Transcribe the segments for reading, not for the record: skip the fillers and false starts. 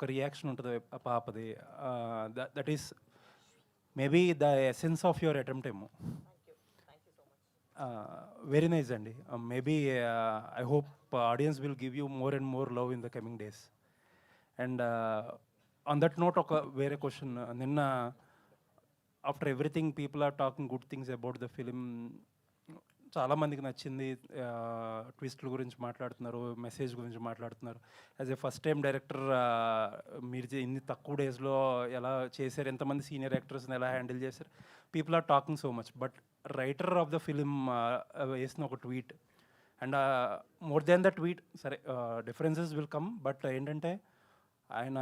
ఒక రియాక్షన్ ఉంటుంది ఆ పాపది. That is maybe the essence of your attempt ఏమో. వెరీ నైస్ అండి. Maybe I hope audience will give you more and more love in the coming days. And on that note ఒక వేరే question. నిన్న after everything people are talking good things about the film. చాలామందికి నచ్చింది. ట్విస్ట్ల గురించి మాట్లాడుతున్నారు, message గురించి మాట్లాడుతున్నారు. As a first time director మీరు ఇన్ని తక్కువ డేస్లో ఎలా చేశారు, ఎంతమంది సీనియర్ యాక్టర్స్ని ఎలా హ్యాండిల్ చేశారు, people are talking so much. But writer of the film వేసిన ఒక tweet, and more than the tweet, సరే డిఫరెన్సెస్ విల్ కమ్, బట్ ఏంటంటే ఆయన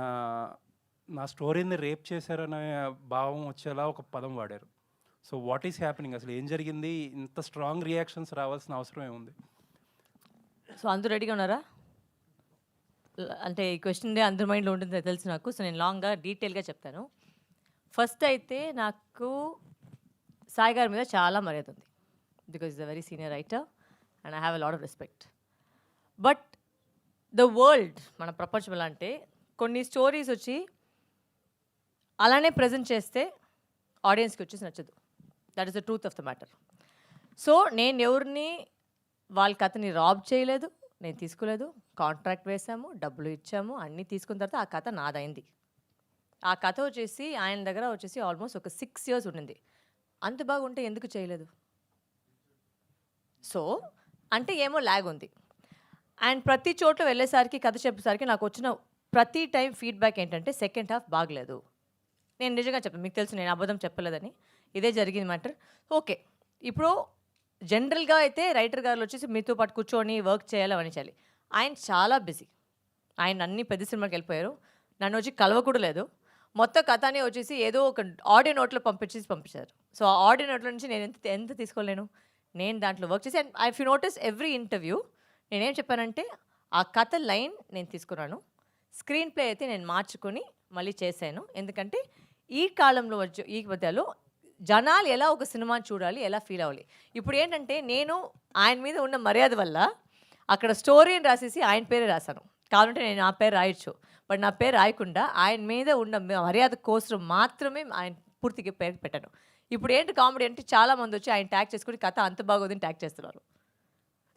నా స్టోరీని రేప్ చేశారనే భావం వచ్చేలా ఒక పదం వాడారు. సో వాట్ ఈస్ హ్యాపెనింగ్, అసలు ఏం జరిగింది, ఇంత స్ట్రాంగ్ రియాక్షన్స్ రావాల్సిన అవసరం ఏముంది? సో అందరూ రెడీగా ఉన్నారా? అంటే ఈ క్వశ్చన్ అందరి మైండ్లో ఉంటుందో తెలుసు నాకు. సో నేను లాంగ్గా డీటెయిల్గా చెప్తాను. ఫస్ట్ అయితే నాకు సాయి గారి మీద చాలా మర్యాద ఉంది, because is a very senior writer and I have a lot of respect. But the world, మన ప్రపంచం ఎలా అంటే కొన్ని స్టోరీస్ వచ్చి అలానే ప్రజెంట్ చేస్తే ఆడియన్స్కి వచ్చేసి నచ్చదు. That is the truth of the matter. So నేను ఎవరిని వాళ్ళ కథని రాబ్ చేయలేదు, నేను తీసుకోలేదు. కాంట్రాక్ట్ వేసాము, డబ్బులు ఇచ్చాము, అన్నీ తీసుకున్న తర్వాత ఆ కథ నాదైంది. ఆ కథ వచ్చేసి ఆయన దగ్గర వచ్చేసి ఆల్మోస్ట్ ఒక 6 years ఉండింది. అంత బాగుంటే ఎందుకు చేయలేదు? సో అంటే ఏమో ల్యాగ్ ఉంది. అండ్ ప్రతి చోట్ల వెళ్ళేసరికి, కథ చెప్పేసరికి నాకు వచ్చిన ప్రతి టైం ఫీడ్బ్యాక్ ఏంటంటే సెకండ్ హాఫ్ బాగలేదు. నేను నిజంగా చెప్పాను, మీకు తెలుసు నేను అబద్ధం చెప్పలేదని. ఇదే జరిగింది మ్యాటర్. ఓకే, ఇప్పుడు జనరల్గా అయితే రైటర్ గారు వచ్చేసి మీతో పాటు కూర్చొని వర్క్ చేయాలి, అవన్నీ చేయాలి. ఆయన చాలా బిజీ. ఆయన అన్ని పెద్ద సినిమాకి వెళ్ళిపోయారు. నన్ను వచ్చి కలవ కూడా లేదు. మొత్తం కథని వచ్చేసి ఏదో ఒక ఆడియో నోట్లో పంపించారు. సో ఆ ఆడియో నోట్లో నుంచి నేను ఎంత తీసుకోలేను. నేను దాంట్లో వర్క్ చేసి, and if you notice every interview నేనేం చెప్పానంటే ఆ కథ లైన్ నేను తీసుకున్నాను, స్క్రీన్ ప్లే అయితే నేను మార్చుకొని మళ్ళీ చేశాను. ఎందుకంటే ఈ కాలంలో వచ్చే ఈ మధ్యలో జనాలు ఎలా ఒక సినిమాని చూడాలి, ఎలా ఫీల్ అవ్వాలి. ఇప్పుడు ఏంటంటే నేను ఆయన మీద ఉన్న మర్యాద వల్ల అక్కడ స్టోరీని రాసేసి ఆయన పేరే రాశాను. కావాలంటే నేను నా పేరు రాయొచ్చు, బట్ నా పేరు రాయకుండా ఆయన మీద ఉన్న మర్యాద కోసం మాత్రమే ఆయన పూర్తిగా పేరు పెట్టాను. ఇప్పుడు ఏంటి కామెడీ అంటే చాలామంది వచ్చి ఆయన ట్యాగ్ చేసుకుని కథ అంత బాగోదని ట్యాగ్ చేస్తున్నారు.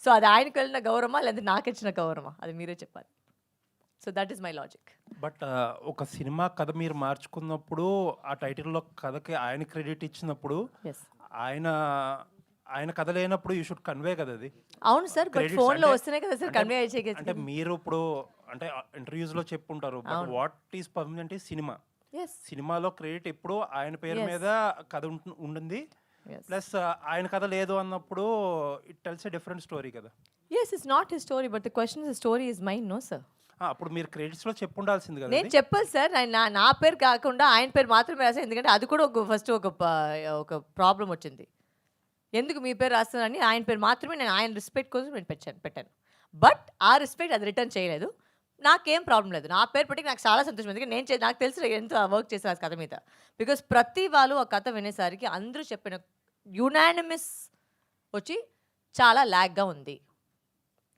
సో అది ఆయనకు వెళ్ళిన గౌరవమా లేదా నాకు ఇచ్చిన గౌరవమా, అది మీరే చెప్పాలి. So that is my logic. But ఒక సినిమా కథ మీరు మార్చుకున్నప్పుడు ఆ టైటిల్లో కథకి ఆయన క్రెడిట్ ఇచ్చినప్పుడు ఆయన కథ లేనప్పుడు యూ షుడ్ కన్వే కదా అది. అవును సార్, బట్ ఫోన్లో వస్తేనే కదా సార్ కన్వే అయ్యే. అంటే మీరు ఇప్పుడు అంటే ఇంటర్వ్యూస్లో చెప్పుంటారు, but what is permanent is cinema. సినిమాలో క్రెడిట్ ఎప్పుడు ఆయన పేరు మీద కథ ఉంటుంది. ప్లస్ ఆయన కథ లేదు అన్నప్పుడు it tells a different story కదా. yes it's not his story, but the question is the story is mine, no sir. అప్పుడు మీరు క్రెడిట్స్లో చెప్పుండాల్సింది కదా. నేను చెప్పాను సార్, నా పేరు కాకుండా ఆయన పేరు మాత్రమే రాశాను. ఎందుకంటే అది కూడా ఫస్ట్ ఒక ప్రాబ్లం వచ్చింది. ఎందుకు మీ పేరు రాస్తానని ఆయన పేరు మాత్రమే, నేను ఆయన రెస్పెక్ట్ కోసం నేను పెట్టాను. బట్ ఆ రెస్పెక్ట్ అది రిటర్న్ చేయలేదు. నాకేం ప్రాబ్లం లేదు, నా పేరు పెట్టి నాకు చాలా సంతోషం. ఎందుకంటే నాకు తెలుసు ఎంత వర్క్ చేశారు ఆ కథ మీద. బికాస్ ప్రతి వాళ్ళు ఆ కథ వినేసరికి అందరూ చెప్పిన యునానిమస్ వచ్చి చాలా ల్యాగ్గా ఉంది.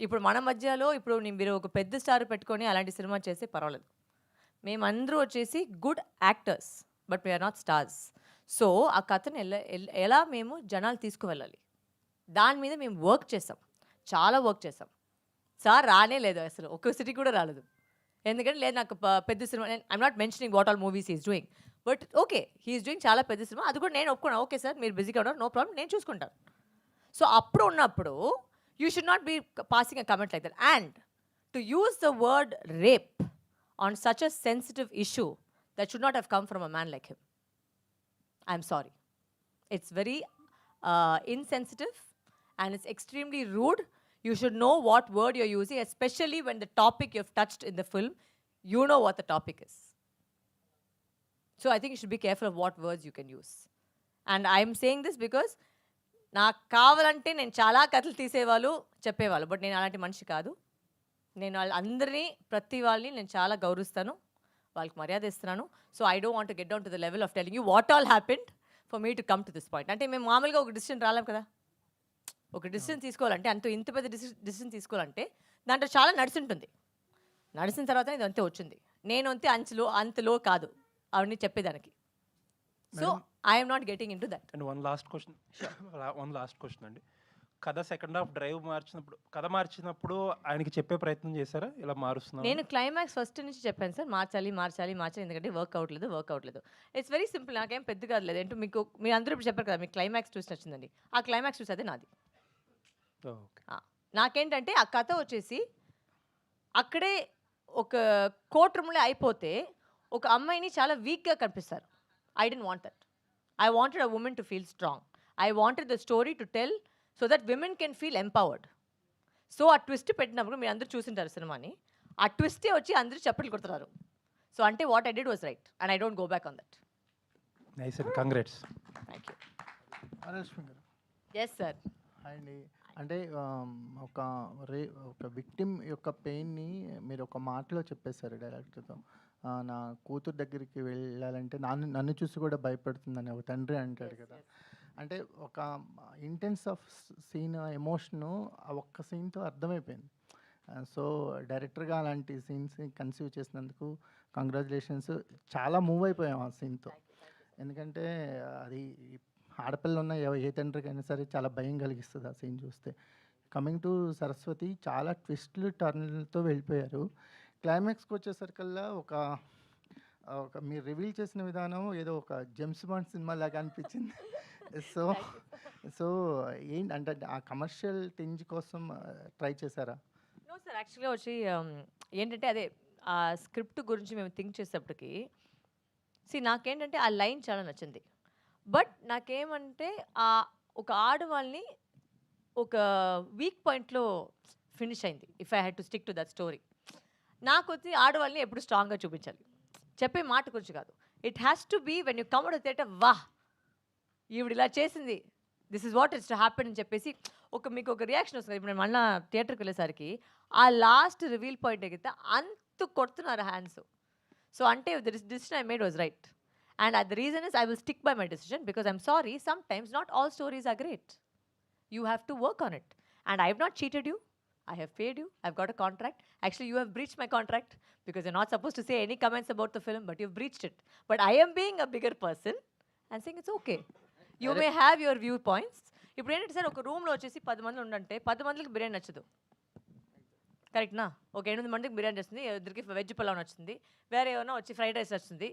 ఇప్పుడు మన మధ్యలో ఇప్పుడు మీరు ఒక పెద్ద స్టార్ పెట్టుకొని అలాంటి సినిమా చేస్తే పర్వాలేదు. మేమందరూ వచ్చేసి good actors, but we're not stars. So ఆ కథను ఎలా మేము జనాలు తీసుకువెళ్ళాలి, దాని మీద మేము వర్క్ చేసాం, చాలా వర్క్ చేసాం. సార్ రానే లేదు, అసలు ఒక సిటీ కూడా రాలేదు. ఎందుకంటే లేదు నాకు పెద్ద సినిమా, I'm not mentioning what all movies is doing, but okay he's doing చాలా పెద్ద సినిమా, అది కూడా నేను ఒప్పుకున్నాను. ఓకే సార్ మీరు బిజీగా ఉన్నారు, నో ప్రాబ్లం, నేను చూసుకుంటాను. సో అప్పుడు ఉన్నప్పుడు you should not be passing a comment like that. And to use the word rape on such a sensitive issue, that should not have come from a man like him. I'm sorry. It's very insensitive and it's extremely rude. You should know what word you're using, especially when the topic you've touched in the film, you know what the topic is. So I think you should be careful of what words you can use. And I'm saying this because నాకు కావాలంటే నేను చాలా కథలు తీసేవాళ్ళు చెప్పేవాళ్ళు, but నేను అలాంటి మనిషి కాదు. నేను అందరినీ ప్రతి వాళ్ళని నేను చాలా గౌరవిస్తాను, వాళ్ళకి మర్యాద ఇస్తున్నాను. So I don't want to get down to the level of telling you what all happened for me to come to this point. అంటే మేము మామూలుగా ఒక డిసిషన్ రాలేం కదా. ఒక డిసిషన్ తీసుకోవాలంటే ఇంత పెద్ద డిసిషన్ తీసుకోవాలంటే దాంట్లో చాలా నడిచింటుంది. నడిచిన తర్వాత ఇది అంతే వచ్చింది. నేను అంతే అంతలో కాదు అవన్నీ చెప్పేదానికి. So I'm not getting in to that. And one last question అండి. కథ సెకండ్ హాఫ్ కథ మార్చినప్పుడు ఆయనకి చెప్పే ప్రయత్నం చేశారా ఇలా మారుస్తున్నాను? నేను క్లైమాక్స్ ఫస్ట్ నుంచి చెప్పాను సార్, మార్చాలి ఎందుకంటే వర్క్ అవ్వట్లేదు. ఇట్స్ వెరీ సింపుల్, నాకేం పెద్దగా లేదు. ఏంటో మీరు అందరూ ఇప్పుడు చెప్పారు కదా, మీకు క్లైమాక్స్ ట్విస్ట్ నచ్చిందండి. ఆ క్లైమాక్స్ ట్విస్ట్ అదే నాది. ఓకే. నాకేంటంటే ఆ కథ వచ్చేసి అక్కడే ఒక కోర్ట్ రూమ్లో అయిపోతే ఒక అమ్మాయిని చాలా వీక్గా కనిపిస్తారు. I don't want that. I wanted a women to feel strong. I wanted the story to tell so that women can feel empowered. So ఆ ట్విస్ట్ పెట్టినప్పుడు మీరు అందరూ చూసింటారు సినిమాని, ఆ ట్విస్టే వచ్చి అందరూ చప్పట్లు కొడుతున్నారు. సో అంటే what I did was right and I don't go back on that. Nice అండి, కంగ్రాట్స్. Thank you. అనలక్ష్మి గారు, ఎస్ సార్. హాయ్ అండి. అంటే ఒక ఒక విక్టిమ్ యొక్క పెయిన్ని మీరు ఒక మాటలో చెప్పేశారు డైరెక్టర్తో. నా కూతురు దగ్గరికి వెళ్ళాలంటే నన్ను చూసి కూడా భయపడుతుందని ఒక తండ్రి అంటాడు కదా. అంటే ఒక ఇంటెన్స్ ఆఫ్ సీన్ ఎమోషను ఆ ఒక్క సీన్తో అర్థమైపోయింది. సో డైరెక్టర్గా అలాంటి సీన్స్ కన్సీవ్ చేసినందుకు కంగ్రాచులేషన్స్. చాలా మూవ్ అయిపోయాం ఆ సీన్తో. ఎందుకంటే అది ఆడపిల్ల ఉన్న ఏ తండ్రికైనా సరే చాలా భయం కలిగిస్తుంది ఆ సీన్ చూస్తే. కమింగ్ టు సరస్వతి, చాలా ట్విస్ట్లు టర్న్లతో వెళ్ళిపోయారు. క్లైమాక్స్కి వచ్చేసరికల్లా ఒక మీరు రివీల్ చేసిన విధానం ఏదో ఒక జేమ్స్ బాండ్ సినిమా లాగా అనిపించింది. సో ఏంటంటే ఆ కమర్షియల్ టింజ్ కోసం ట్రై చేశారా? నో సార్, యాక్చువల్గా వచ్చి ఏంటంటే అదే ఆ స్క్రిప్ట్ గురించి మేము థింక్ చేసేటప్పటికి నాకేంటంటే ఆ లైన్ చాలా నచ్చింది. బట్ నాకేమంటే ఒక ఆడవాళ్ళని ఒక వీక్ పాయింట్లో ఫినిష్ అయింది. If I had to stick to that story, నాకు వచ్చి ఆడవాళ్ళని ఎప్పుడు స్ట్రాంగ్గా చూపించాలి, చెప్పే మాట గురించి కాదు. It has to be when you come out theatre, వాహ్ ఈవిడ ఇలా చేసింది, this is what it's to happen అని చెప్పేసి మీకు ఒక రియాక్షన్ వస్తుంది. ఇప్పుడు నేను మళ్ళీ థియేటర్కి వెళ్ళేసరికి ఆ లాస్ట్ రివీల్ పాయింట్ ఎగితే అంత కొడుతున్నారు హ్యాండ్స్. సో అంటే this decision I made was right. And the reason is I will stick by my decision because I'm sorry, sometimes not all stories are great. You have to work on it. And I have not cheated you. I have paid you. I've got a contract. Actually, you have breached my contract because you're not supposed to say any comments about the film, but you've breached it. But I am being a bigger person and saying it's okay. You may have your viewpoints. ఇప్పుడు ఏంటంటే sir, ఒక రూమ్లో వచ్చేసి 10 మంది ఉండంటే 10 మందికి బిర్యానీ నచ్చదు, కరెక్ట్నా? ఒక 8 మందికి బిర్యానీ వస్తుంది, ఇద్దరికి వెజ్ పులావ్ నచ్చుతుంది, వేరే ఏమైనా వచ్చి ఫ్రైడ్ రైస్ వస్తుంది.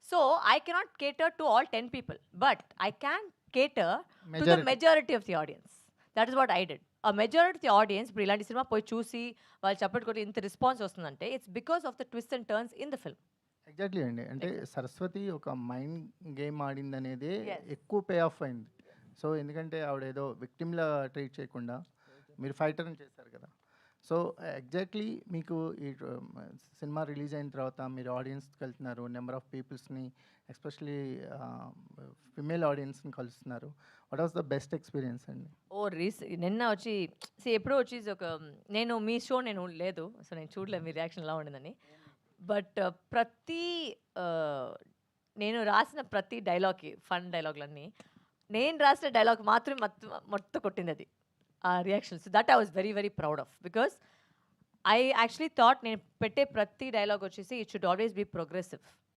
So I cannot cater to all 10 people, but I can cater to the majority of the audience. That is what I did. A majority of the audience ఇప్పుడు ఇలాంటి సినిమా పోయి చూసి వాళ్ళు చప్పట్లు కొట్టి ఇంత రెస్పాన్స్ వస్తుందంటే it's because of the twist and turns in the film. Exactly అండి. అంటే సరస్వతి ఒక మైండ్ గేమ్ ఆడింది అనేది ఎక్కువ పే ఆఫ్ అయింది. సో ఎందుకంటే ఆవిడ ఏదో విక్టిమ్లా ట్రీట్ చేయకుండా మీరు ఫైటర్ని చేశారు కదా. సో ఎగ్జాక్ట్లీ మీకు ఈ సినిమా రిలీజ్ అయిన తర్వాత మీరు ఆడియన్స్కి వెళ్తున్నారు, నెంబర్ ఆఫ్ పీపుల్స్ని ఎస్పెషలీ ఫిమేల్ ఆడియన్స్ని కలుస్తున్నారు. What was the best experience అండి? నిన్న వచ్చి ఎప్పుడో వచ్చి నేను మీ షో నేను లేదు, సో నేను చూడలేదు మీ రియాక్షన్ ఎలా ఉండిందని. బట్ నేను రాసిన ప్రతి డైలాగ్కి ఫన్ డైలాగులన్నీ నేను రాసిన డైలాగ్ మాత్రమే మొత్తం కొట్టింది అది ఆ reactions. That I was very very proud of because I actually thought నేను పెట్టే ప్రతి డైలాగ్ వచ్చేసి it should always be progressive.